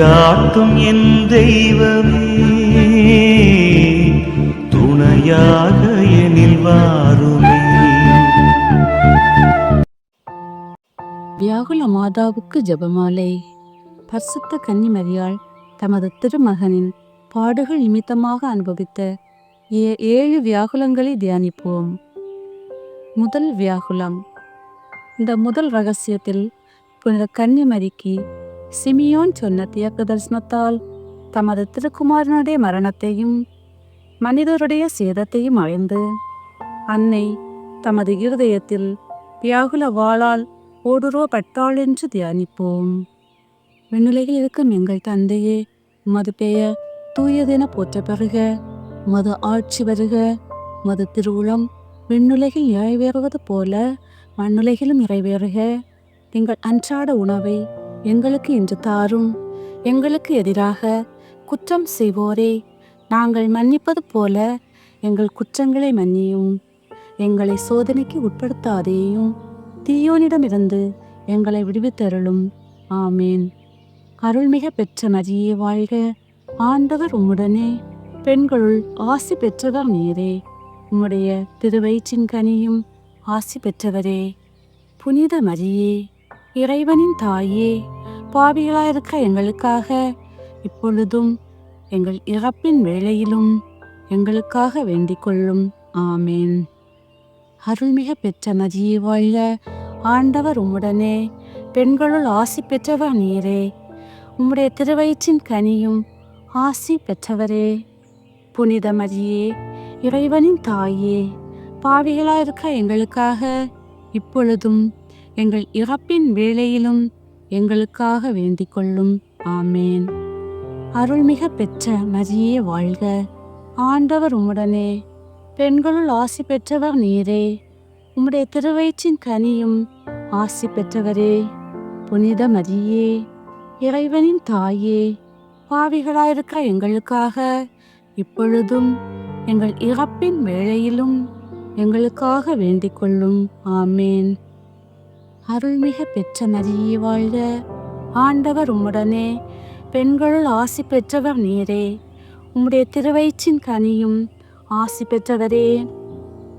வழிகாட்டும் என் தெய்வமே, துணையாக எனில் வாருமே. வியாகுல மாதாவுக்கு ஜெபமாலை. பரிசுத்த கன்னிமரியாள் தமது திருமகனின் பாடுகள் நிமித்தமாக அனுபவித்த 7 வியாகுலங்களை தியானிப்போம். முதல் வியாகுலம். இந்த முதல் ரகசியத்தில் புனித கன்னிமரிக்கு சிமியோன் சொன்ன தீர்க்க தரிசனத்தால் தமது திருக்குமாரனுடைய மரணத்தையும் மனிதருடைய சேதத்தையும் அறிந்து அன்னை தமது இருதயத்தில் வியாகுல வாளால் ஓடுருவப்பட்டாள் என்று தியானிப்போம். விண்ணுலகில் இருக்கும் எங்கள் தந்தையே, உமது பெயர் தூயதென போற்ற பெறுக. உமது ஆட்சி வருக. உமது திருவுளம் விண்ணுலகில் நிறைவேறுவது போல மண்ணுலகிலும் நிறைவேறுக. எங்கள் அன்றாட உணவை எங்களுக்கு இன்று தாரும். எங்களுக்கு எதிராக குற்றம் செய்வோரே நாங்கள் மன்னிப்பது போல எங்கள் குற்றங்களை மன்னியும். எங்களை சோதனைக்கு உட்படுத்தாதேயும், தீயோனிடமிருந்து எங்களை விடுவித்தருளும். ஆமேன். அருள்மிக பெற்ற மரியே வாழ்க. ஆண்டவர் உம்முடனே, பெண்களுள் ஆசி பெற்றவர் நீரே. உம்முடைய திருவயிற்றின் கனியும் ஆசி பெற்றவரே. புனித மரியே, இறைவனின் தாயே, பாவிகளாயிருக்க எங்களுக்காக இப்பொழுதும் எங்கள் இறப்பின் வேளையிலும் எங்களுக்காக வேண்டிக் கொள்ளும். ஆமேன். அருள்மிக பெற்ற மரியே வாழ்க. ஆண்டவர் உம்முடனே, பெண்களுள் ஆசி பெற்றவர் நீரே. உம்முடைய திருவயிற்றின் கனியும் ஆசி பெற்றவரே. புனித மரியே, இறைவனின் தாயே, பாவிகளாயிருக்க எங்களுக்காக இப்பொழுதும் எங்கள் இறப்பின் வேளையிலும் எங்களுக்காக வேண்டிக் கொள்ளும். ஆமேன். அருள்மிக பெற்ற மரியே வாழ்க. ஆண்டவர் உம்முடனே, பெண்களுள் ஆசி பெற்றவர் நீரே. உம்முடைய திருவயிற்றின் கனியும் ஆசி பெற்றவரே. புனித மரியே, இறைவனின் தாயே, பாவிகளாயிருக்க எங்களுக்காக இப்பொழுதும் எங்கள் இறப்பின் வேளையிலும் எங்களுக்காக வேண்டிக் கொள்ளும். ஆமேன். அருள்மிக பெற்ற மரியே வாழ்க. ஆண்டவர் உம்முடனே, பெண்களுள் ஆசி பெற்றவர் நீரே. உம்முடைய திருவயிற்றின் கனியும் ஆசி பெற்றவரே.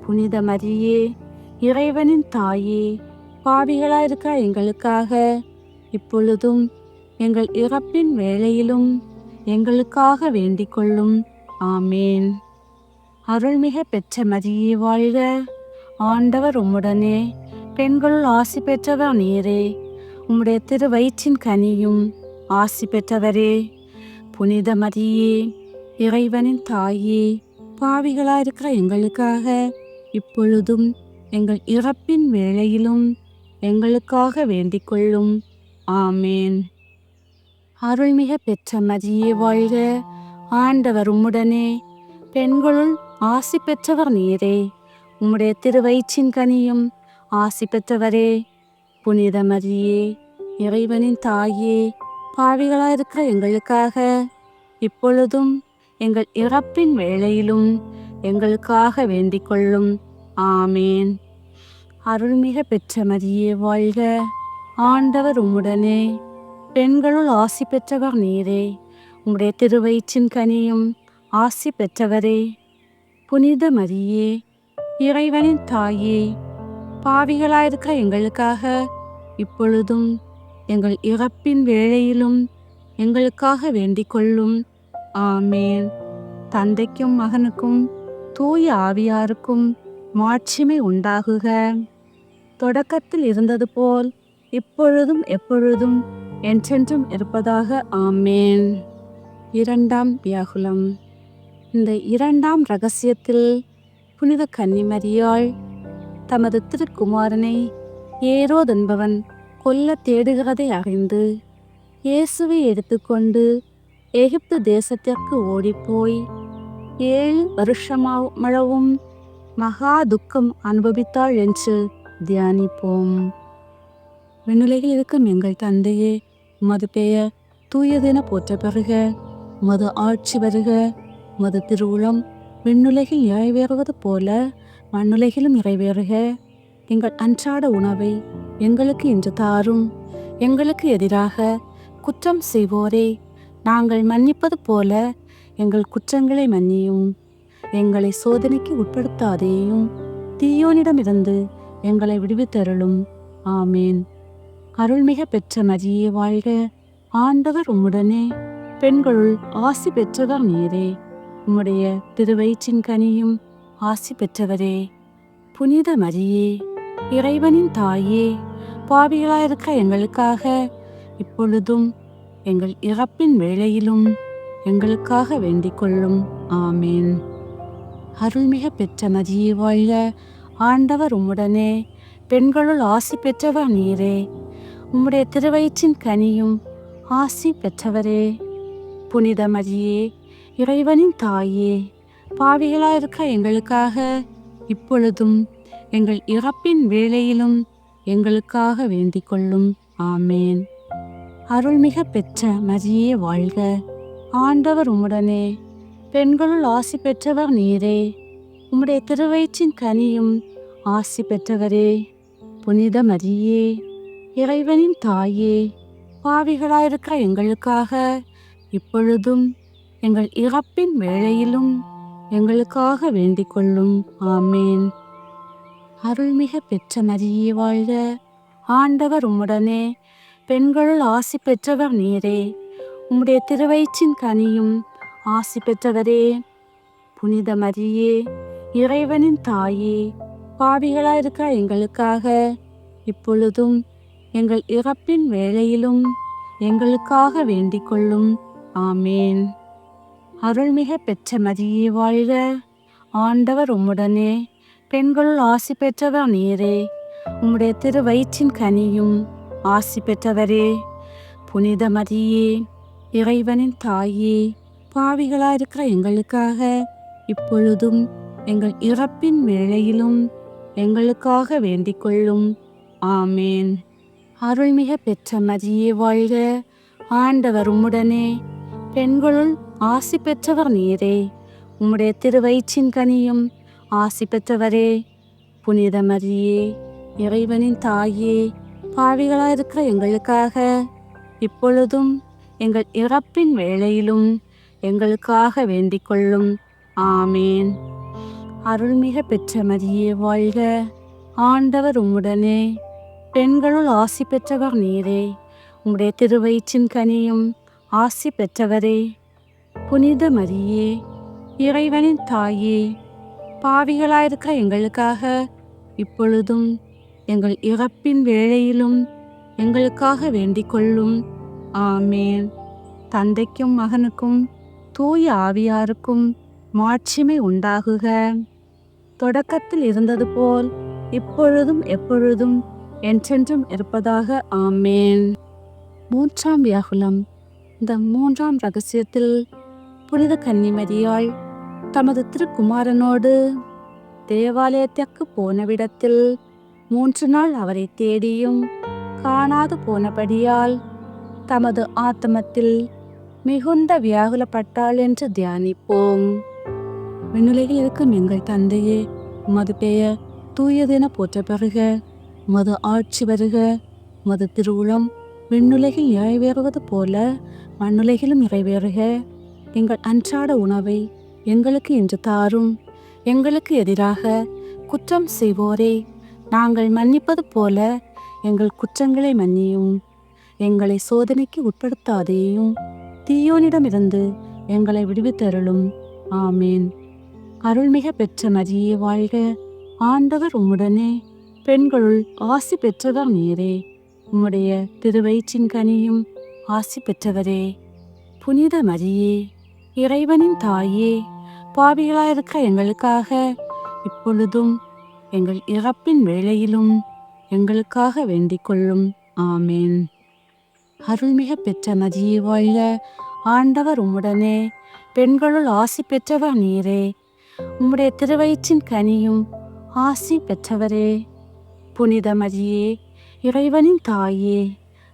புனித மரியே, இறைவனின் தாயே, பாவிகளாயிருக்க எங்களுக்காக இப்பொழுதும் எங்கள் இறப்பின் வேளையிலும் எங்களுக்காக வேண்டிக் கொள்ளும். ஆமேன். அருள்மிக பெற்ற மரியே வாழ்க. ஆண்டவர் உம்முடனே, பெண்களுள் ஆசி பெற்றவர் நீரே. உம்முடைய திருவயிற்றின் கனியும் ஆசி பெற்றவரே. புனித மரியே, இறைவனின் தாயே, பாவிகளாயிருக்கிற எங்களுக்காக இப்பொழுதும் எங்கள் இறப்பின் வேளையிலும் எங்களுக்காக வேண்டிக் கொள்ளும். ஆமேன். அருள்மிக பெற்ற மரியே வாழ்க. ஆண்டவர் உம்முடனே, பெண்களுள் ஆசி பெற்றவர் நீரே. உம்முடைய திருவயிற்றின் கனியும் ஆசி பெற்றவரே. புனித மரியே, இறைவனின் தாயே, பாவிகளாயிருக்கிற எங்களுக்காக இப்பொழுதும் எங்கள் இறப்பின் வேளையிலும் எங்களுக்காக வேண்டிக் கொள்ளும். ஆமேன். அருள்மிக பெற்ற மரியே வாழ்க. ஆண்டவர் உம்முடனே, பெண்களுள் ஆசி பெற்றவர் நீரே. உம்முடைய திருவயிற்றின் கனியும் ஆசி பெற்றவரே. புனித மரியே, இறைவனின் தாயே, பாவிகளாயிருக்கிற எங்களுக்காக இப்பொழுதும் எங்கள் இறப்பின் வேளையிலும் எங்களுக்காக வேண்டிக் கொள்ளும். ஆமேன். தந்தைக்கும் மகனுக்கும் தூய ஆவியாருக்கும் மாட்சிமை உண்டாகுக. தொடக்கத்தில் இருந்தது போல் இப்பொழுதும் எப்பொழுதும் என்றென்றும் இருப்பதாக. ஆமேன். இரண்டாம் வியாகுலம். இந்த இரண்டாம் இரகசியத்தில் புனித கன்னிமரியாள் தமது திருக்குமாரனை ஏரோது என்பவன் கொல்ல தேடுகிறதை அறிந்து இயேசுவை எடுத்துக்கொண்டு எகிப்து தேசத்திற்கு ஓடிப்போய் 7 வருஷமளவும் மகா துக்கம் அனுபவித்தாள் என்று தியானிப்போம். விண்ணுலகில் இருக்கும் எங்கள் தந்தையே, உமது பெயர் தூயதென போற்ற பெறுக. உமது ஆட்சி வருக. உமது திருவுளம் விண்ணுலகில் நிறைவேறுவது போல மண்ணுலகிலும் நிறைவேறுக. எங்கள் அன்றாட உணவை எங்களுக்கு இன்று தாரும். எங்களுக்கு எதிராக குற்றம் செய்வோரே நாங்கள் மன்னிப்பது போல எங்கள் குற்றங்களை மன்னியும். எங்களை சோதனைக்கு உட்படுத்தாதேயும், தீயோனிடமிருந்து எங்களை விடுவித்தருளும். ஆமேன். அருள்மிக பெற்ற மரியே வாழ்க, ஆண்டவர் உம்முடனே, பெண்களுள் ஆசி பெற்றவர் நீரே. உம்முடைய திருவயிற்றின் கனியும் ஆசி பெற்றவரே. புனித மரியே, இறைவனின் தாயே, பாவிகளாயிருக்க எங்களுக்காக இப்பொழுதும் எங்கள் இறப்பின் வேளையிலும் எங்களுக்காக வேண்டிக் கொள்ளும். ஆமேன். அருள்மிக பெற்ற மரியே வாழ்க, ஆண்டவர் உம்முடனே, பெண்களுள் ஆசி பெற்றவர் நீரே. உம்முடைய திருவயிற்றின் கனியும் ஆசி பெற்றவரே. புனித மரியே, இறைவனின் தாயே, பாவிகளாயிருக்க எங்களுக்காக இப்பொழுதும் எங்கள் இறப்பின் வேளையிலும் எங்களுக்காக வேண்டிக் கொள்ளும். ஆமேன். அருள்மிக பெற்ற மரியே வாழ்க, ஆண்டவர் உம்முடனே, பெண்களுள் ஆசி பெற்றவர் நீரே. உம்முடைய திருவயிற்றின் கனியும் ஆசி பெற்றவரே. புனித மரியே, இறைவனின் தாயே, பாவிகளாயிருக்கிற எங்களுக்காக இப்பொழுதும் எங்கள் இறப்பின் வேளையிலும் எங்களுக்காக வேண்டிக் கொள்ளும். ஆமேன். அருள்மிக பெற்ற மரியே வாழ்க, ஆண்டவர் உம்முடனே, பெண்களுள் ஆசி பெற்றவர் நீரே. உம்முடைய திருவயிற்றின் கனியும் ஆசி பெற்றவரே. புனித மரியே, இறைவனின் தாயே, பாவிகளாயிருக்கிற எங்களுக்காக இப்பொழுதும் எங்கள் இறப்பின் வேளையிலும் எங்களுக்காக வேண்டிக் கொள்ளும். ஆமேன். அருள்மிக பெற்ற மரியே வாழ்க, ஆண்டவர் உம்முடனே, பெண்களுள் ஆசி பெற்றவர் நீரே. உம்முடைய திருவயிற்றின் கனியும் ஆசி பெற்றவரே. புனித மரியே, இறைவனின் தாயே, பாவிகளாயிருக்கிற எங்களுக்காக இப்பொழுதும் எங்கள் இறப்பின் வேளையிலும் எங்களுக்காக வேண்டிக் கொள்ளும். ஆமேன். அருள்மிக பெற்ற மரியே வாழ்க, ஆண்டவர் உம்முடனே, பெண்களுள் ஆசி பெற்றவர் நீரே. உம்முடைய திருவயிற்றின் கனியும் ஆசி பெற்றவரே. புனித மரியே, இறைவனின் தாயே, பாவிகளாயிருக்கிற எங்களுக்காக இப்பொழுதும் எங்கள் இறப்பின் வேளையிலும் எங்களுக்காக வேண்டிக் கொள்ளும். ஆமேன். அருள்மிக பெற்ற மரியே வாழ்க, ஆண்டவர் உம்முடனே, பெண்களுள் ஆசி பெற்றவர் நீரே. உம்முடைய திருவயிற்றின் கனியும் ஆசி பெற்றவரே. புனித மரியே, இறைவனின் தாயே, பாவிகளாயிருக்கிற எங்களுக்காக இப்பொழுதும் எங்கள் இறப்பின் வேளையிலும் எங்களுக்காக வேண்டிக் கொள்ளும். ஆமேன். தந்தைக்கும் மகனுக்கும் தூய ஆவியாருக்கும் மாட்சிமை உண்டாகுக. தொடக்கத்தில் இருந்தது போல் இப்பொழுதும் எப்பொழுதும் என்றென்றும் இருப்பதாக. ஆமேன். மூன்றாம் வியாகுலம். இந்த மூன்றாம் ரகசியத்தில் புனித கன்னிமரியாள் தமது திருக்குமாரனோடு தேவாலயத்திற்கு போனவிடத்தில் 3 நாள் அவரை தேடியும் காணாது போனபடியால் தமது ஆத்மத்தில் மிகுந்த வியாகுலப்பட்டாள் என்று தியானிப்போம். விண்ணுலகில் இருக்கும் எங்கள் தந்தையே, உமது பெயர் தூயதென போற்ற பெறுக. உமது ஆட்சி வருக. உமது திருவுளம் விண்ணுலகில் நிறைவேறுவது போல மண்ணுலகிலும் நிறைவேறுக. எங்கள் அன்றாட உணவை எங்களுக்கு இன்று தாரும். எங்களுக்கு எதிராக குற்றம் செய்வோரை நாங்கள் மன்னிப்பது போல எங்கள் குற்றங்களை மன்னியும். எங்களை சோதனைக்கு உட்படுத்தாதேயும், தீயோனிடமிருந்து எங்களை விடுவித்தருளும். ஆமேன். அருள்மிக பெற்ற மரியே வாழ்க, ஆண்டவர் உம்முடனே, பெண்களுள் ஆசி பெற்றவர் நீரே. உம்முடைய திருவயிற்றின் கனியும் ஆசி பெற்றவரே. புனித மரியே, இறைவனின் தாயே, பாவிகளாயிருக்க எங்களுக்காக இப்பொழுதும் எங்கள் இறப்பின் வேளையிலும் எங்களுக்காக வேண்டிக் கொள்ளும். ஆமேன். அருள்மிக பெற்ற மரியே வாழ்க, ஆண்டவர் உம்முடனே, பெண்களுள் ஆசி பெற்றவர் நீரே. உம்முடைய திருவயிற்றின் கனியும் ஆசி பெற்றவரே. புனித மரியே, இறைவனின் தாயே,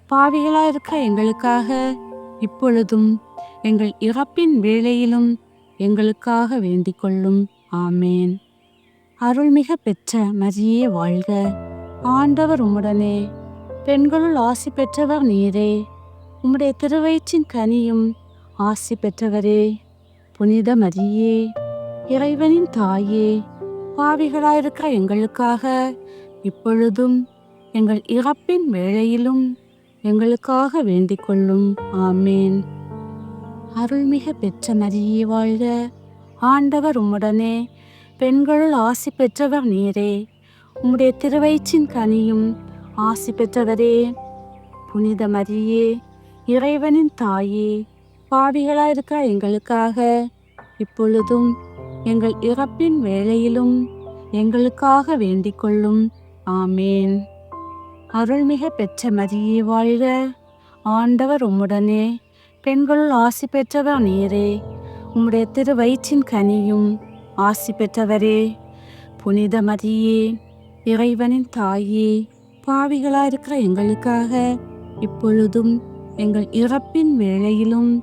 பாவிகளாயிருக்க எங்களுக்காக இப்பொழுதும் எங்கள் இறப்பின் வேளையிலும் எங்களுக்காக வேண்டிக் கொள்ளும். ஆமேன். அருள்மிக பெற்ற மரியே வாழ்க, ஆண்டவர் உம்முடனே, பெண்களுள் ஆசி பெற்றவர் நீரே. உம்முடைய திருவயிற்றின் கனியும் ஆசி பெற்றவரே, புனித மரியே, இறைவனின் தாயே, பாவிகளாயிருக்கிற எங்களுக்காக இப்பொழுதும் எங்கள் இறப்பின் வேளையிலும் எங்களுக்காக வேண்டிக் கொள்ளும். ஆமேன். அருள்மிகு பெற்ற மரியே வாழ்க, ஆண்டவர் உம்முடனே, பெண்களுள் ஆசி பெற்றவர் நீரே, உம்முடைய திருவயிற்றின் கனியும் ஆசி பெற்றவரே. புனித மரியே, இறைவனின் தாயே, பாவிகளாயிருக்கிற எங்களுக்காக இப்பொழுதும் எங்கள் இறப்பின் வேளையிலும் எங்களுக்காக வேண்டிக் கொள்ளும். ஆமேன். அருள்மிகு பெற்ற மரியே வாழ்க, ஆண்டவர் உம்முடனே, பெண்களுள் ஆசி பெற்றவர் நீரே, உம்முடைய திருவயிற்றின் கனியும் ஆசி பெற்றவரே. புனித மரியே, இறைவனின் தாயே, பாவிகளாயிருக்கிற எங்களுக்காக இப்பொழுதும் எங்கள் இறப்பின் வேளையிலும்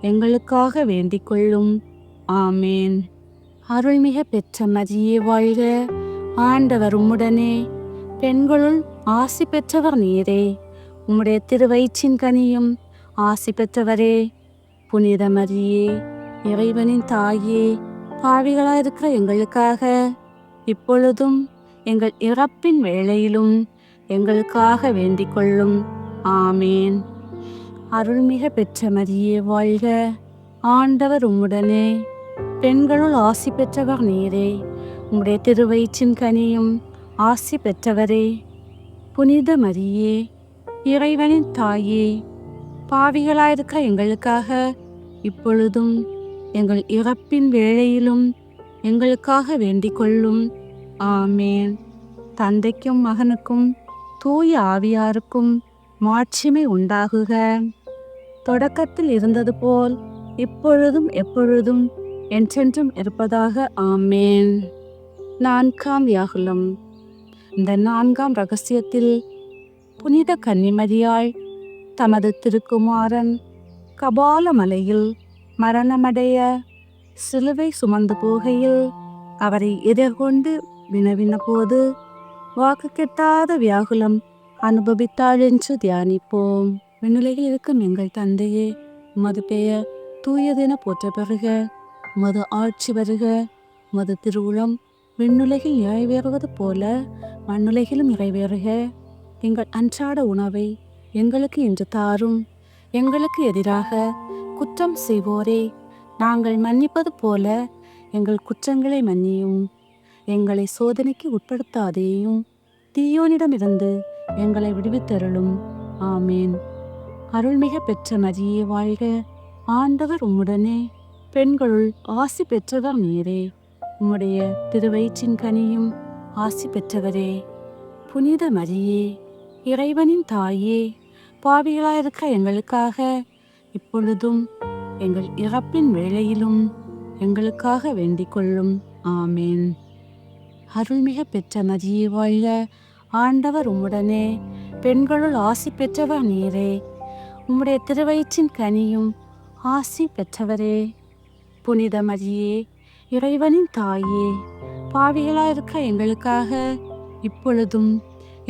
எங்களுக்காக வேண்டிக் கொள்ளும். ஆமேன். அருள்மிகு பெற்ற மரியே வாழ்க, ஆண்டவர் உம்முடனே, பெண்களுள் ஆசி பெற்றவர் நீரே, உம்முடைய திருவயிற்றின் கனியும் ஆசி பெற்றவரே. புனித மரியே, இறைவனின் தாயே, பாவிகளாயிருக்கிற எங்களுக்காக இப்பொழுதும் எங்கள் இறப்பின் வேளையிலும் எங்களுக்காக வேண்டிக் கொள்ளும். ஆமேன். அருள்மிகு பெற்ற மரியே வாழ்க, ஆண்டவர் உம்முடனே, பெண்களுள் ஆசி பெற்றவர் நீரே, உம்முடைய திருவயிற்றின் கனியும் ஆசி பெற்றவரே. புனித மரியே, இறைவனின் தாயே, பாவிகளாயிருக்கிற எங்களுக்காக இப்பொழுதும் எங்கள் இறப்பின் வேளையிலும் எங்களுக்காக வேண்டிக் கொள்ளும். ஆமேன். தந்தைக்கும் மகனுக்கும் தூய ஆவியாருக்கும் மாட்சிமை உண்டாகுக. தொடக்கத்தில் இருந்தது போல் இப்பொழுதும் எப்பொழுதும் என்றென்றும் இருப்பதாக. ஆமேன். 4ஆம் யாகுலம். இந்த 4ஆம் இரகசியத்தில் புனித கன்னிமரியாள் தமது திருக்குமாரன் கபால மலையில் மரணமடைய சிலுவை சுமந்து போகையில் அவரை எதிர்கொண்டு வினவின போது வாக்கு கெட்டாத வியாகுலம் அனுபவித்தாள் என்று தியானிப்போம். விண்ணுலகில் இருக்கும் எங்கள் தந்தையே, உமது பெயர் தூயதென போற்ற பெறுக, உமது ஆட்சி வருக, உமது திருவுளம் விண்ணுலகில் நிறைவேறுவது போல மண்ணுலகிலும் நிறைவேறுக. எங்கள் அன்றாட உணவை எங்களுக்கு இன்று தாரும். எங்களுக்கு எதிராக குற்றம் செய்வோரே நாங்கள் மன்னிப்பது போல எங்கள் குற்றங்களை மன்னியும். எங்களை சோதனைக்கு உட்படுத்தாதேயும், தீயோனிடமிருந்து எங்களை விடுவித்தருளும். ஆமேன். அருள்மிகு பெற்ற மரியே வாழ்க, ஆண்டவர் உம்முடனே, பெண்களுள் ஆசி பெற்றவர் நீரே, உம்முடைய திருவயிற்றின் கனியும் ஆசி பெற்றவரே. புனித மரியே, இறைவனின் தாயே, பாவிகளாயிருக்கிற எங்களுக்காக இப்பொழுதும் எங்கள் இறப்பின் வேளையிலும் எங்களுக்காக வேண்டிக் கொள்ளும். ஆமேன். அருள்மிகு பெற்ற மரியே வாழ்க, ஆண்டவர் உம்முடனே, பெண்களுள் ஆசி பெற்றவர் நீரே, உம்முடைய திருவயிற்றின் கனியும் ஆசி பெற்றவரே. புனித மரியே, இறைவனின் தாயே, பாவிகளாயிருக்கிற எங்களுக்காக இப்பொழுதும்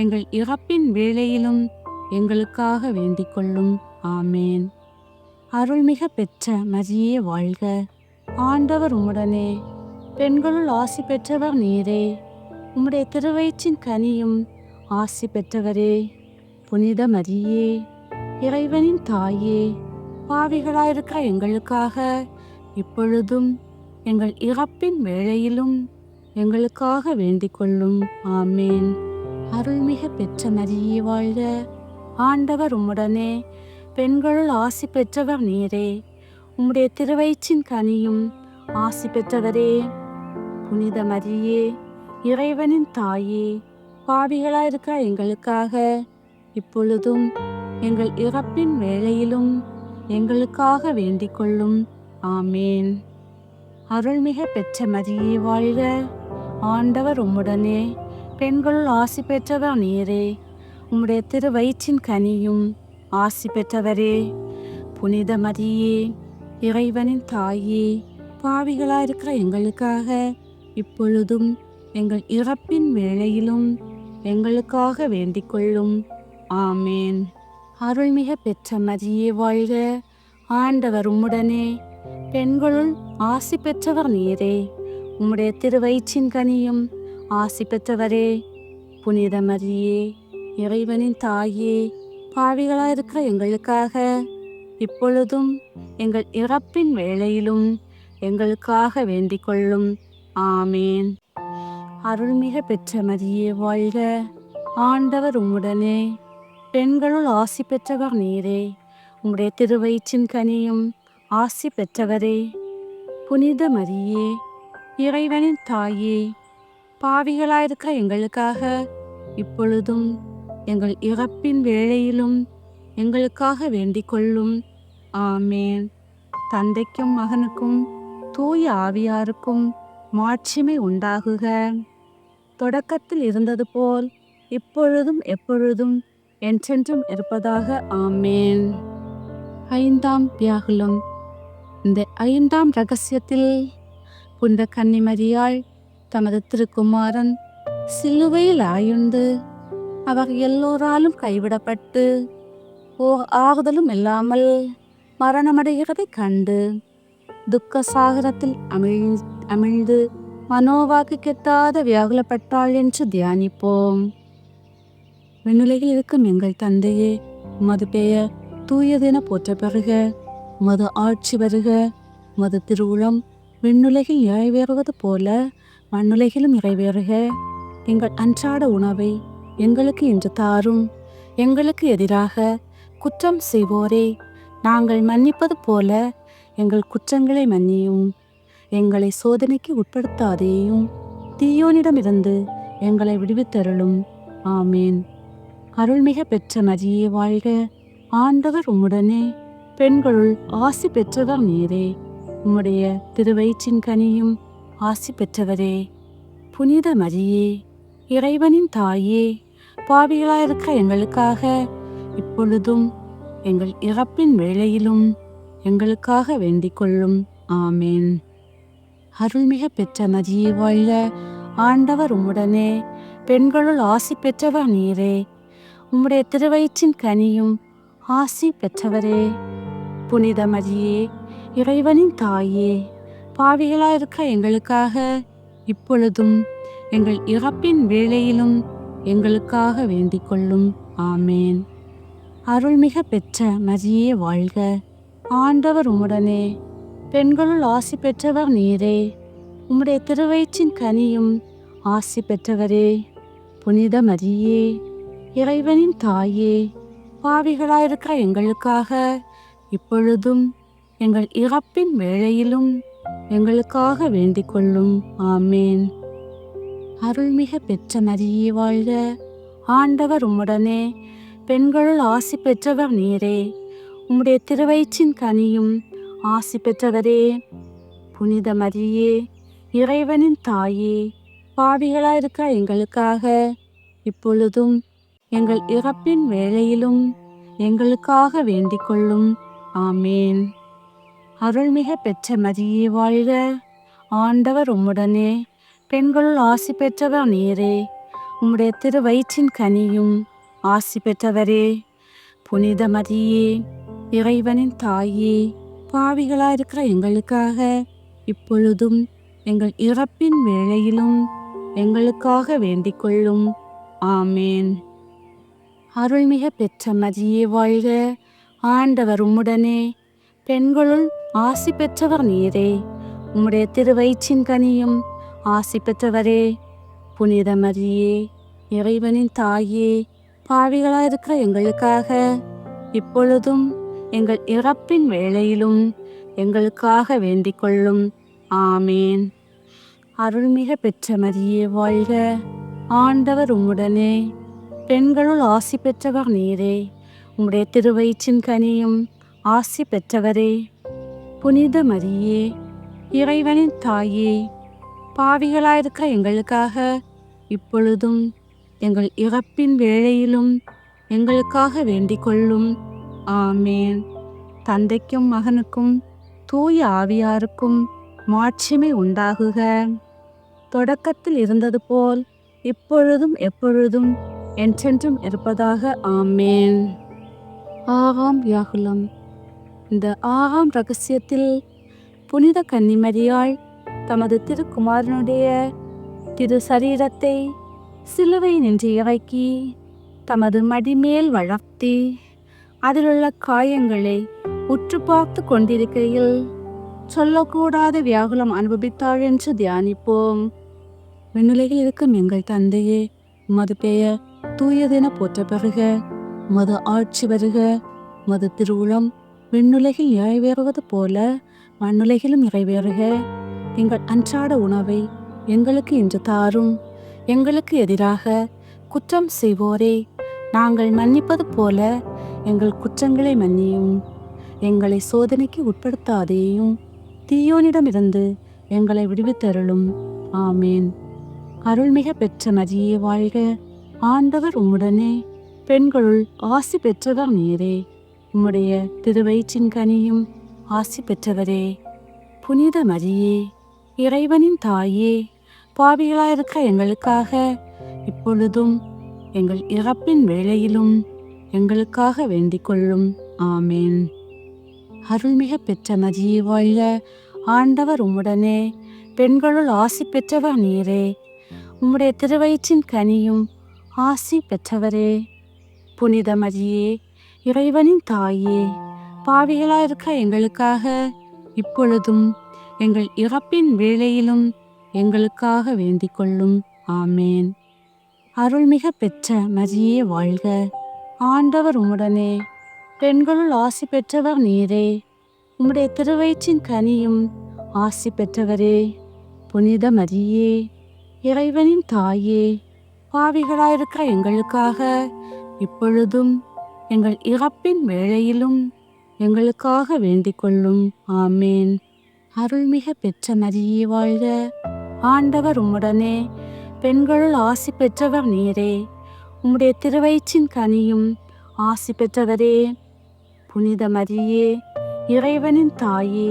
எங்கள் இறப்பின் வேளையிலும் எங்களுக்காக வேண்டிக் கொள்ளும். ஆமேன். அருள்மிகு பெற்ற மரியே வாழ்க, ஆண்டவர் உம்முடனே, பெண்களுள் ஆசி பெற்றவர் நீரே, உம்முடைய திருவயிற்றின் கனியும் ஆசி பெற்றவரே. புனித மரியே, இறைவனின் தாயே, பாவிகளாயிருக்கிற எங்களுக்காக இப்பொழுதும் எங்கள் இறப்பின் வேளையிலும் எங்களுக்காக வேண்டிக் கொள்ளும். ஆமேன். அருள்மிகு பெற்ற மரியே வாழ்க, ஆண்டவர் உம்முடனே, பெண்களுள் ஆசி பெற்றவர் நீரே, உம்முடைய திருவயிற்றின் கனியும் ஆசி பெற்றவரே. புனித மரியே, இறைவனின் தாயே, பாவிகளாயிருக்கிற எங்களுக்காக இப்பொழுதும் எங்கள் இறப்பின் வேளையிலும் எங்களுக்காக வேண்டிக் கொள்ளும். ஆமேன். அருள்மிகு பெற்ற மரியே வாழ்க, ஆண்டவர் உம்முடனே, பெண்களுள் ஆசி பெற்றவர் நீரே, உம்முடைய திருவயிற்றின் கனியும் ஆசி பெற்றவரே. புனித மரியே, இறைவனின் தாயே, பாவிகளாயிருக்கிற எங்களுக்காக இப்பொழுதும் எங்கள் இறப்பின் வேளையிலும் எங்களுக்காக வேண்டிக் கொள்ளும். ஆமேன். அருள்மிகு பெற்ற மரியே வாழ்க, ஆண்டவர் உம்முடனே, பெண்களுள் ஆசி பெற்றவர் நீரே. உம்முடைய திருவயிற்றின் கனியும் ஆசி பெற்றவரே. புனித மரியே, இறைவனின் தாயே, பாவிகளாயிருக்கிற எங்களுக்காக இப்பொழுதும் எங்கள் இறப்பின் வேளையிலும் எங்களுக்காக வேண்டிக் கொள்ளும். ஆமேன். அருள்மிக பெற்ற மரியே வாழ்க. ஆண்டவர் உம்முடனே, பெண்களுள் ஆசி பெற்றவர் நீரே. உம்முடைய திருவயிற்றின் கனியும் ஆசி பெற்றவரே. புனித மரியே, இறைவனின் தாயே, பாவிகளாயிருக்கிற எங்களுக்காக இப்பொழுதும் எங்கள் இறப்பின் வேளையிலும் எங்களுக்காக வேண்டிக் கொள்ளும். ஆமேன். தந்தைக்கும் மகனுக்கும் தூய ஆவியாருக்கும் மாட்சிமை உண்டாகுக. தொடக்கத்தில் இருந்தது போல் இப்பொழுதும் எப்பொழுதும் என்றென்றும் இருப்பதாக. ஆமேன். 5ஆம் வியாகுலம். இந்த 5ஆம் இரகசியத்தில் புனித கன்னிமரியாள் தமது திருக்குமாரன் சிலுவையில் ஆயுண்டு அவர் எல்லோராலும் கைவிடப்பட்டு ஓர் ஆறுதலும் இல்லாமல் மரணமடைகிறதைக் கண்டு துக்க சாகரத்தில் அமிழ்ந்து மனோவாக்கு கெட்டாத வியாகுலப்பட்டாள் என்று தியானிப்போம். விண்ணுலகில் இருக்கும் எங்கள் தந்தையே, உமது பெயர் தூயதென போற்ற பெறுக. உமது ஆட்சி வருக. உமது திருவுளம் விண்ணுலகில் நிறைவேறுவது போல மண்ணுலகிலும் நிறைவேறுக. எங்கள் அன்றாட உணவை எங்களுக்கு இன்று தாரும். எங்களுக்கு எதிராக குற்றம் செய்வோரே நாங்கள் மன்னிப்பது போல எங்கள் குற்றங்களை மன்னியும். எங்களை சோதனைக்கு உட்படுத்தாதேயும், தீயோனிடமிருந்து எங்களை விடுவித்தருளும். ஆமேன். அருள்மிக பெற்ற மரியே வாழ்க. ஆண்டவர் உம்முடனே, பெண்களுள் ஆசி பெற்றவர் நீரே. உம்முடைய திருவயிற்றின் கனியும் ஆசி பெற்றவரே. புனித மரியே, இறைவனின் தாயே, பாவிகளாயிருக்கிற எங்களுக்காக இப்பொழுதும் எங்கள் இறப்பின் வேளையிலும் எங்களுக்காக வேண்டிக் கொள்ளும். ஆமேன். அருள்மிக பெற்ற மரியே வாழ்க. ஆண்டவர் உம்முடனே, பெண்களுள் ஆசி பெற்றவர் நீரே. உம்முடைய திருவயிற்றின் கனியும் ஆசி பெற்றவரே. புனித மரியே, இறைவனின் தாயே, பாவிகளாயிருக்கிற எங்களுக்காக இப்பொழுதும் எங்கள் இறப்பின் வேளையிலும் எங்களுக்காக வேண்டிக் கொள்ளும். ஆமேன். அருள்மிக பெற்ற மரியே வாழ்க. ஆண்டவர் உம்முடனே, பெண்களுள் ஆசி பெற்றவர் நீரே. உம்முடைய திருவயிற்றின் கனியும் ஆசி பெற்றவரே. புனித மரியே, இறைவனின் தாயே, பாவிகளாயிருக்கிற எங்களுக்காக இப்பொழுதும் எங்கள் இறப்பின் வேளையிலும் எங்களுக்காக வேண்டிக் கொள்ளும். ஆமேன். அருள்மிக பெற்ற மரியே வாழ்க. ஆண்டவர் உம்முடனே, பெண்களுள் ஆசி பெற்றவர் நீரே. உம்முடைய திருவயிற்றின் கனியும் ஆசி பெற்றவரே. புனித மரியே, இறைவனின் தாயே, பாவிகளாயிருக்கிற எங்களுக்காக இப்பொழுதும் எங்கள் இறப்பின் வேளையிலும் எங்களுக்காக வேண்டிக் கொள்ளும். ஆமேன். அருள்மிக பெற்ற மரியே வாழ்க. ஆண்டவர் உம்முடனே, பெண்களுள் ஆசி பெற்றவர் நீரே. உம்முடைய திருவயிற்றின் கனியும் ஆசி பெற்றவரே. புனித மரியே, இறைவனின் தாயே, பாவிகளாயிருக்கிற எங்களுக்காக இப்பொழுதும் எங்கள் இறப்பின் வேளையிலும் எங்களுக்காக வேண்டிக் கொள்ளும். ஆமேன். அருள்மிக பெற்ற மரியே வாழ்க. ஆண்டவர் உம்முடனே, பெண்களுள் ஆசி பெற்றவர் நீரே. உம்முடைய திருவயிற்றின் கனியும் ஆசி பெற்றவரே. புனித மரியே, இறைவனின் தாயே, பாவிகளாயிருக்கிற எங்களுக்காக இப்பொழுதும் எங்கள் இறப்பின் வேளையிலும் எங்களுக்காக வேண்டிக் கொள்ளும். ஆமேன். அருள்மிக பெற்ற மரியே வாழ்க. ஆண்டவர் உம்முடனே, பெண்களுள் ஆசி பெற்றவர் நீரே. உம்முடைய திருவயிற்றின் கனியும் ஆசி பெற்றவரே. புனித மரியே, இறைவனின் தாயே, பாவிகளாயிருக்கிற எங்களுக்காக இப்பொழுதும் எங்கள் இறப்பின் வேளையிலும் எங்களுக்காக வேண்டிக் கொள்ளும். ஆமேன். தந்தைக்கும் மகனுக்கும் தூய ஆவியாருக்கும் மாட்சிமை உண்டாகுக. தொடக்கத்தில் இருந்தது போல் இப்பொழுதும் எப்பொழுதும் என்றென்றும் இருப்பதாக. ஆமேன். 6ஆம் வியாகுலம். இந்த 6ஆம் ரகசியத்தில் புனித கன்னிமரியாள் தமது திருக்குமாரனுடைய திரு சரீரத்தை சிலுவை நின்று இறக்கி தமது மடிமேல் வளர்த்தி அதிலுள்ள காயங்களை உற்று பார்த்து கொண்டிருக்கையில் சொல்லக்கூடாத வியாகுலம் அனுபவித்தாள் என்று தியானிப்போம். விண்ணுலகில் இருக்கும் எங்கள் தந்தையே, உமது பெயர் தூயதென போற்ற பெறுக. உமது ஆட்சி வருக. உமது திருவுளம் விண்ணுலகில் நிறைவேறுவது போல மண்ணுலகிலும் நிறைவேறுக. எங்கள் அன்றாட உணவை எங்களுக்கு இன்று தாரும். எங்களுக்கு எதிராக குற்றம் செய்வோரே நாங்கள் மன்னிப்பது போல எங்கள் குற்றங்களை மன்னியும். எங்களை சோதனைக்கு உட்படுத்தாதேயும், தீயோனிடமிருந்து எங்களை விடுவித்தருளும். ஆமேன். அருள்மிக பெற்ற மரியே வாழ்க. ஆண்டவர் உம்முடனே, பெண்களுள் ஆசி பெற்றவர் நீரே. உம்முடைய திருவயிற்றின் கனியும் ஆசி பெற்றவரே. புனித மரியே, இறைவனின் தாயே, பாவிகளாயிருக்க எங்களுக்காக இப்பொழுதும் எங்கள் இறப்பின் வேளையிலும் எங்களுக்காக வேண்டிக் கொள்ளும். ஆமேன். அருள்மிக பெற்ற மரியே வாழ்க. ஆண்டவர் உம்முடனே, பெண்களுள் ஆசி பெற்றவர் நீரே. உம்முடைய திருவயிற்றின் கனியும் ஆசி பெற்றவரே. புனித மரியே, இறைவனின் தாயே, பாவிகளாயிருக்க எங்களுக்காக இப்பொழுதும் எங்கள் இறப்பின் வேளையிலும் எங்களுக்காக வேண்டிக் கொள்ளும். ஆமேன். அருள்மிக பெற்ற மரியே வாழ்க. ஆண்டவர் உம்முடனே, பெண்களுள் ஆசி பெற்றவர் நீரே. உம்முடைய திருவயிற்றின் கனியும் ஆசி பெற்றவரே. புனித மரியே, இறைவனின் தாயே, பாவிகளாயிருக்கிற எங்களுக்காக இப்பொழுதும் எங்கள் இறப்பின் வேளையிலும் எங்களுக்காக வேண்டிக் கொள்ளும். ஆமேன். அருள்மிக பெற்ற மரியே வாழ்க. ஆண்டவர் உம்முடனே, பெண்களுள் ஆசி பெற்றவர் நீரே. உம்முடைய திருவயிற்றின் கனியும் ஆசி பெற்றவரே. புனித மரியே, இறைவனின் தாயே,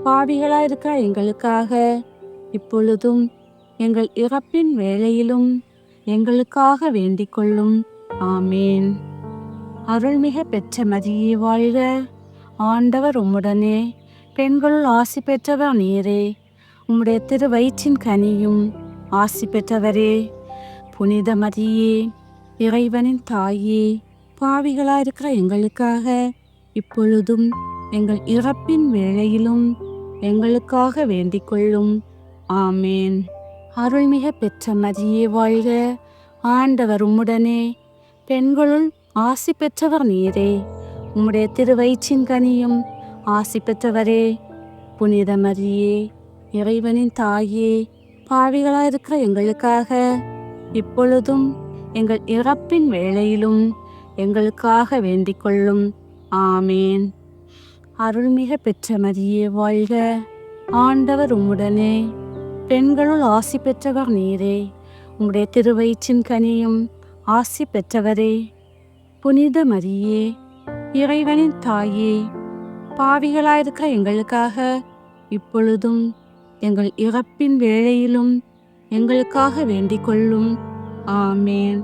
பாவிகளாயிருக்கிற எங்களுக்காக இப்பொழுதும் எங்கள் இறப்பின் வேளையிலும் எங்களுக்காக வேண்டிக் கொள்ளும். ஆமேன். அருள்மிக பெற்ற மரியே வாழ்க. ஆண்டவர் உம்முடனே, பெண்களுள் ஆசி பெற்றவர் நீரே. உம்முடைய திருவயிற்றின் கனியும் ஆசி பெற்றவரே. புனித மரியே, இறைவனின் தாயே, பாவிகளாயிருக்கிற எங்களுக்காக இப்பொழுதும் எங்கள் இறப்பின் வேளையிலும் எங்களுக்காக வேண்டிக் கொள்ளும். ஆமேன். அருள்மிக பெற்ற மரியே வாழ்க. ஆண்டவர் உம்முடனே, பெண்களுள் ஆசி பெற்றவர் நீரே. உம்முடைய திருவயிற்றின் கனியும் ஆசி பெற்றவரே. புனித மரியே, இறைவனின் தாயே, பாவிகளாயிருக்கிற எங்களுக்காக இப்பொழுதும் எங்கள் இறப்பின் வேளையிலும் எங்களுக்காக வேண்டிக் கொள்ளும். ஆமேன். அருள்மிக பெற்ற மரியே வாழ்க. ஆண்டவர் உம்முடனே, பெண்களுள் ஆசி பெற்றவர் நீரே. உம்முடைய திருவயிற்றின் கனியும் ஆசி பெற்றவரே. புனித மரியே, இறைவனின் தாயே, பாவிகளாயிருக்கிற எங்களுக்காக இப்பொழுதும் எங்கள் இறப்பின் வேளையிலும் எங்களுக்காக வேண்டிக் கொள்ளும். ஆமேன்.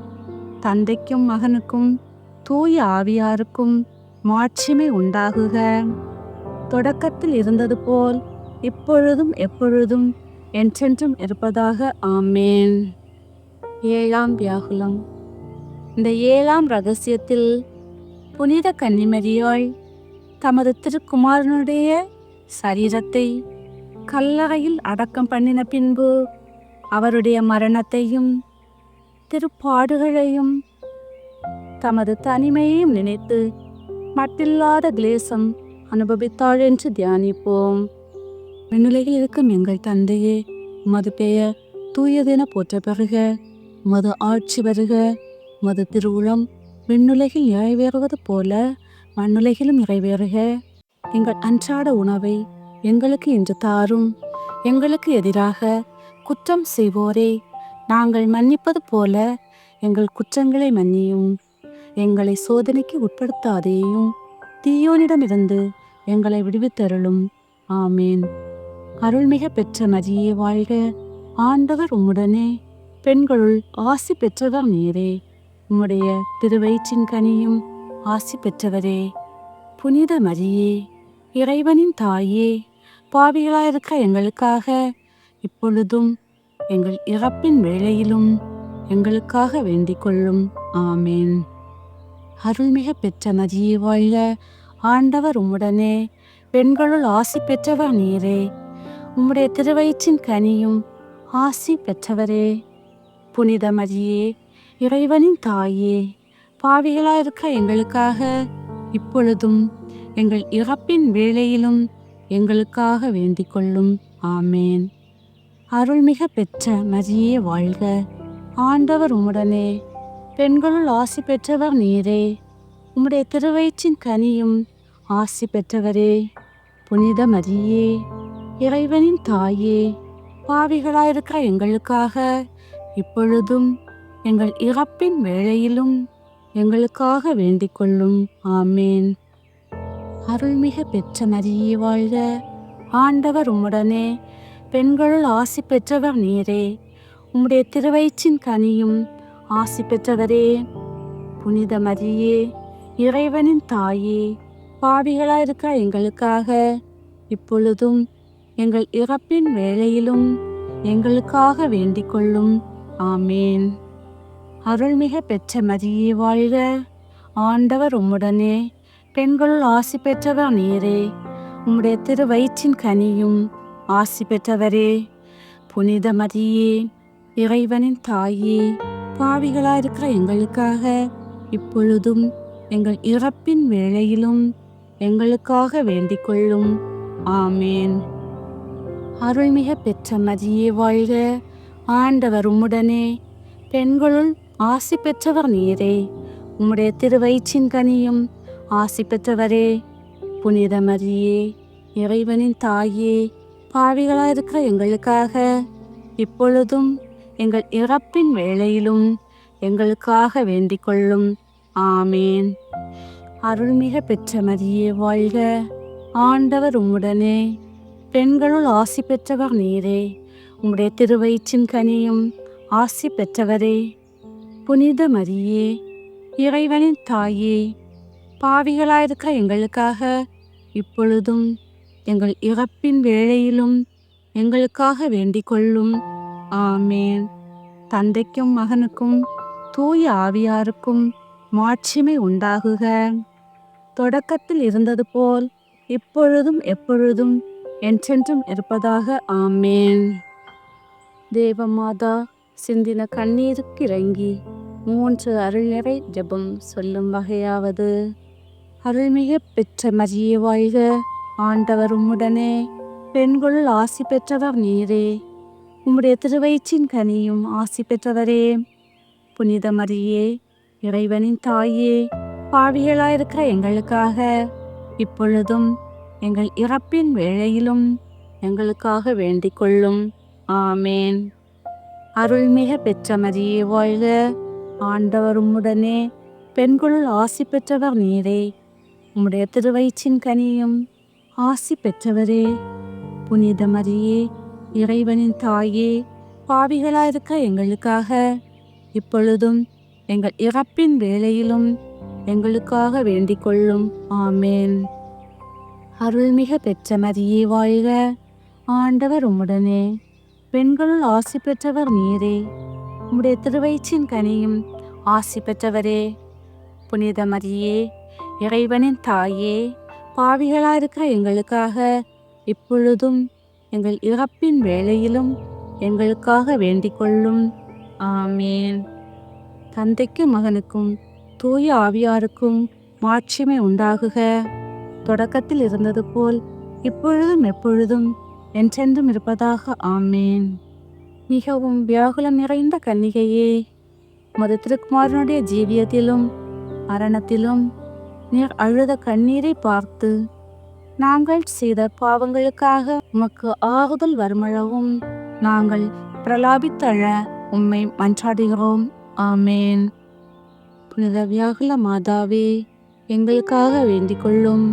தந்தைக்கும் மகனுக்கும் தூய ஆவியாருக்கும் மாட்சிமை உண்டாகுக. தொடக்கத்தில் இருந்தது போல் இப்பொழுதும் எப்பொழுதும் என்றென்றும் இருப்பதாக. ஆமேன். 7ஆம் வியாகுலம். இந்த 7ஆம் ரகசியத்தில் புனித கன்னிமரியாள் தமது திருக்குமாரனுடைய சரீரத்தை கல்லறையில் அடக்கம் பண்ணின பின்பு அவருடைய மரணத்தையும் திருப்பாடுகளையும் தமது தனிமையையும் நினைத்து மட்டில்லாத கிளேசம் அனுபவித்தாள் என்று தியானிப்போம். விண்ணுலகில் இருக்கும் எங்கள் தந்தையே, உமது பெயர் தூயதென போற்ற பெறுக. உமது ஆட்சி வருக. உமது திருவுளம் விண்ணுலகில் நிறைவேறுவது போல மண்ணுலகிலும் நிறைவேறுக. எங்கள் அன்றாட உணவை எங்களுக்கு இன்று தாரும். எங்களுக்கு எதிராக குற்றம் செய்வோரே நாங்கள் மன்னிப்பது போல எங்கள் குற்றங்களை மன்னியும். எங்களை சோதனைக்கு உட்படுத்தாதேயும், தீயோனிடமிருந்து எங்களை விடுவித்தருளும். ஆமேன். அருள்மிக பெற்ற மரியே வாழ்க. ஆண்டவர் உம்முடனே, பெண்களுள் ஆசி பெற்றவர் நீரே. உம்முடைய திருவயிற்றின் கனியும் ஆசி பெற்றவரே. புனித மரியே, இறைவனின் தாயே, பாவிகளாயிருக்க எங்களுக்காக இப்பொழுதும் எங்கள் இறப்பின் வேளையிலும் எங்களுக்காக வேண்டிக் கொள்ளும். ஆமேன். அருள்மிக பெற்ற மரியே வாழ்க, ஆண்டவர் உம்முடனே, பெண்களுள் ஆசி பெற்றவர் நீரே. உம்முடைய திருவயிற்றின் கனியும் ஆசி பெற்றவரே. புனித மரியே, இறைவனின் தாயே, பாவிகளாயிருக்க எங்களுக்காக இப்பொழுதும் எங்கள் இறப்பின் வேளையிலும் எங்களுக்காக வேண்டிக் கொள்ளும். ஆமேன். அருள்மிக பெற்ற மரியே வாழ்க, ஆண்டவர் உம்முடனே, பெண்களுள் ஆசி பெற்றவர் நீரே. உம்முடைய திருவயிற்றின் கனியும் ஆசி பெற்றவரே. புனித மரியே, இறைவனின் தாயே, பாவிகளாயிருக்க எங்களுக்காக இப்பொழுதும் எங்கள் இறப்பின் வேளையிலும் எங்களுக்காக வேண்டிக் கொள்ளும். ஆமேன். அருள்மிக பெற்ற மரியே வாழ்க, ஆண்டவர் உம்முடனே, பெண்களுள் ஆசி பெற்றவர் நீரே. உம்முடைய திருவயிற்றின் கனியும் ஆசி பெற்றவரே. புனித மரியே, இறைவனின் தாயே, பாவிகளாயிருக்க எங்களுக்காக இப்பொழுதும் எங்கள் இறப்பின் வேளையிலும் எங்களுக்காக வேண்டிக் கொள்ளும். ஆமேன். அருள்மிக பெற்ற மரியே வாழ்க, ஆண்டவர் உம்முடனே, பெண்களுள் ஆசி பெற்றவர் நீரே. உம்முடைய திருவயிற்றின் கனியும் ஆசி பெற்றவரே. புனித மரியே, இறைவனின் தாயே, பாவிகளாயிருக்கிற எங்களுக்காக இப்பொழுதும் எங்கள் இறப்பின் வேளையிலும் எங்களுக்காக வேண்டிக் கொள்ளும். ஆமேன். அருள்மிக பெற்ற மரியே வாழ்க, ஆண்டவர் உம்முடனே, பெண்களுள் ஆசி பெற்றவர் நீரே. உம்முடைய திருவயிற்றின் கனியும் ஆசி பெற்றவரே. புனித மரியே, இறைவனின் தாயே, பாவிகளாயிருக்கிற எங்களுக்காக இப்பொழுதும் எங்கள் இறப்பின் வேளையிலும் எங்களுக்காக வேண்டிக் கொள்ளும். ஆமேன். அருள்மிக பெற்ற மரியே வாழ்க, ஆண்டவர் உம்முடனே, பெண்களுள் ஆசி பெற்றவர் நீரே. உம்முடைய திருவயிற்றின் கனியும் ஆசி பெற்றவரே. புனித மரியே, இறைவனின் தாயே, பாவிகளாயிருக்கிற எங்களுக்காக இப்பொழுதும் எங்கள் இறப்பின் வேளையிலும் எங்களுக்காக வேண்டிக் கொள்ளும். ஆமேன். தந்தைக்கும் மகனுக்கும் தூய ஆவியாருக்கும் மாட்சிமை உண்டாகுக. தொடக்கத்தில் இருந்தது போல் இப்பொழுதும் எப்பொழுதும் என்றென்றும் இருப்பதாக. ஆமேன். தேவமாதா சிந்தின கண்ணீருக்கு இறங்கி 3 அருள்நிறை ஜெபம் சொல்லும் வகையாவது: அருள்மிக பெற்ற மரியே வாழ்க, ஆண்டவர் உம்முடனே, பெண்களுள் ஆசி பெற்றவர் நீரே. உம்முடைய திருவயிற்றின் கனியும் ஆசி பெற்றவரே. புனித மரியே, இறைவனின் தாயே, பாவிகளாயிருக்கிற எங்களுக்காக இப்பொழுதும் எங்கள் இறப்பின் வேளையிலும் எங்களுக்காக வேண்டிக் கொள்ளும். ஆமேன். அருள்மிக பெற்ற மரியே வாழ்க, ஆண்டவர் உம்முடனே, பெண்களுள் ஆசி பெற்றவர் நீரே. உம்முடைய திருவயிற்றின் கனியும் ஆசி பெற்றவரே. புனித மரியே, இறைவனின் தாயே, பாவிகளாயிருக்க எங்களுக்காக இப்பொழுதும் எங்கள் இறப்பின் வேளையிலும் எங்களுக்காக வேண்டிக் கொள்ளும். ஆமேன். அருள்மிக பெற்ற மரியே வாழ்க, ஆண்டவர் உம்முடனே, பெண்களுள் ஆசி பெற்றவர் நீரே. உம்முடைய திருவயிற்றின் கனியும் ஆசி பெற்றவரே. புனித மரியே, இறைவனின் தாயே, பாவிகளாயிருக்கிற எங்களுக்காக இப்பொழுதும் எங்கள் இறப்பின் வேளையிலும் எங்களுக்காக வேண்டிக் கொள்ளும். ஆமேன். தந்தைக்கும் மகனுக்கும் தூய ஆவியாருக்கும் மாட்சிமை உண்டாகுக. தொடக்கத்தில் இருந்தது போல் இப்பொழுதும் எப்பொழுதும் என்றென்றும் இருப்பதாக. ஆமேன். மிகவும் வியாகுலம் நிறைந்த கன்னிகையே, உமது திருக்குமாரனுடைய ஜீவியத்திலும் மரணத்திலும் நீர் அழுத கண்ணீரை பார்த்து நாங்கள் செய்த பாவங்களுக்காக உமக்கு ஆறுதல் வருமளவும் நாங்கள் பிரலாபித்தழ உம்மை மன்றாடுகிறோம். ஆமேன். புனித வியாகுல மாதாவே, எங்களுக்காக வேண்டிக் கொள்ளும்.